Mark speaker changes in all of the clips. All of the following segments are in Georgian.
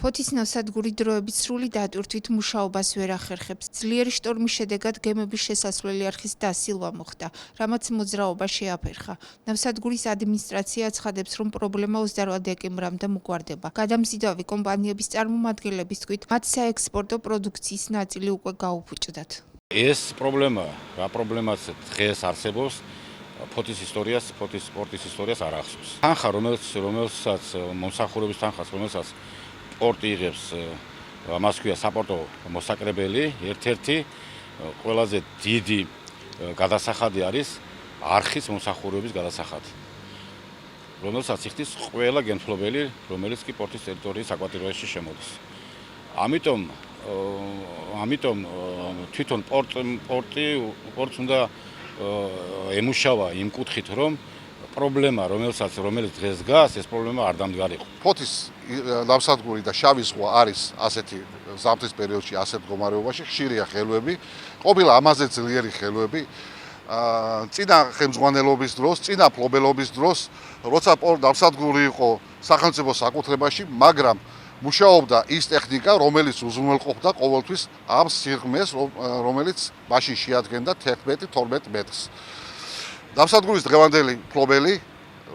Speaker 1: ფოთის ნავსადგური დროებით სრული დატვირთვით მუშაობას ვერ ახერხებს. ძლიერი შტორმის შედეგად გემების შესასვლელი არხის დასილვა მოხდა, რამაც მოძრაობა შეაფერხა. ნავსადგურის ადმინისტრაცია აცხადებს, რომ პრობლემა 28 დეკემბრამდე მოგვარდება. გადამზიდავი კომპანიების წარმომადგენლების თქმით, მათ საექსპორტო პროდუქციის ნაწილი უკვე გაუფუჭდათ.
Speaker 2: ეს პრობლემა, რა პრობლემაც დღეს არსებობს, ფოთის სპორტის ისტორიას არ ახსოვს. თანხა, რომელსაც მომსახურების თანხას, რომელსაც სპორტი იღებს, ამას ქვია საპორტო მოსაკრებელი, ერთ-ერთი ყველაზე დიდი გადასახადი არის არხის მომსახურების გადასახადი, რომელსაც იხდის ყველა გემთმშობელი, რომელიც კი პორტის ტერიტორიის აკვატორიაში შემოდის. ამიტომ თვითონ პორტს უნდა ემუშავა იმ კუთხით, რომ პრობლემა, რომელიც დღეს დგას, ეს პრობლემა არ დამდგარიყო.
Speaker 3: ფოთის ნავსადგური და შავი ზღვა არის ასეთი ზამთრის პერიოდში ასეთ მდგომარეობაში, ხშირია ხელვები, ყოფილა ამაზე ძლიერი ხელვები. წინა ხელმძღვანელობის დროს, წინა მფლობელობის დროს, როცა ნავსადგური იყო სახელმწიფო საკუთრებაში, მაგრამ მუშაობდა ის ტექნიკა, რომელიც უზრუნველყოფდა ყოველთვის ამ სიღრმეს, რომელიც მაშინ შეადგენდა 11-12 მეტრს. ნავსადგურის დღევანდელი მფლობელი,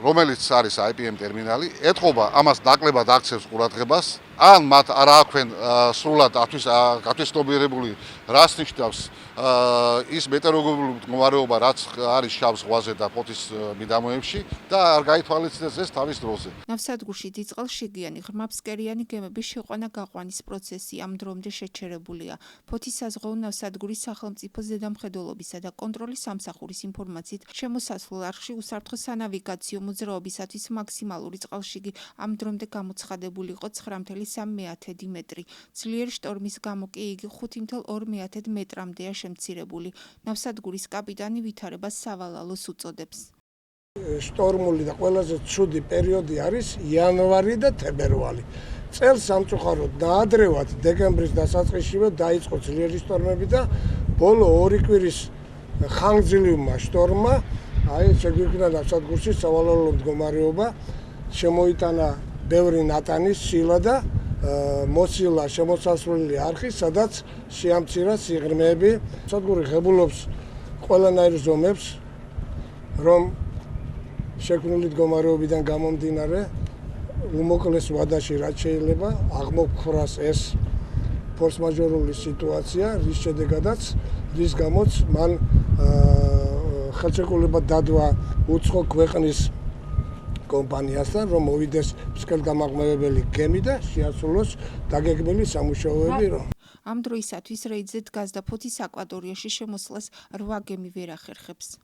Speaker 3: რომელიც არის IPM ტერმინალი, ეთყობა ამას ნაკლებად აქცევს ყურადღებას, ან მათ არ აქვენ სრულად გათვისნობიერებული, რას ნიშნავს ის მეტეოროლოგიური მდგომარეობა, რაც არის შავ ზღვაზე და ფოთის მიდამოებში და არ გაითვალისწინებს ეს თავის დროზე.
Speaker 1: ნავსადგურში დიდწყალშიგიანი ღრმა ფსკერიანი გემების შეყვანა-გაყვანის პროცესი ამ დრომდე შეჩერებულია. ფოთის საზღვაო ნავსადგურის სახელმწიფო ზედამხედველობისა და კონტროლის სამსახურის ინფორმაციით, შემოსასვლელ არხში უსაფრთხო სანავიგაციო მოძრაობისათვის მაქსიმალური წყალშიგი ამ დრომდე გამოცხადებული იყო 9,3 მეტრი. ძლიერი შტორმის გამო კი იგი 5,2 მეტრამდეა შემცირებული. ნავსადგურის კაპიტანი ვითარებას სავალალოს უწოდებს.
Speaker 4: შტორმული და ყველაზე ცუდი პერიოდი არის იანვარი და თებერვალი. წელს სამწუხაროდ დაადრევად დეკემბრის დასაწყისშივე დაიწყო ძლიერი შტორმები და ბოლო 2 კვირის ხანგრძლივმა შტორმმა შეგვიქმნა ნავსადგურში სავალალო მდგომარეობა, შემოიტანა ბევრი ნატანის სილა და მოსილა შემოსასვლელი არხი, სადაც შეამცირა სიღრმეები. ნავსადგური ღებულობს ყველანაირ ზომებს, რომ შექმნილი მდგომარეობიდან გამომდინარე, უმოკლეს ვადაში რაც შეიძლება აღმოფხვრას ეს ფორს-მაჟორული სიტუაცია, რის შედეგადაც, რის გამოც მან ხელშეკრულება დადვა უცხო ქვეყნის კომპანიასთან, რომ მოვიდეს ფსკერგამაღმევებელი გემი და შეასრულოს დაგეგმილი სამუშაოები.
Speaker 1: ამ დროისათვის რეიდზე დგას და ფოთის აკვატორიაში შემოსვლას 8 გემი ვერ ახერხებს.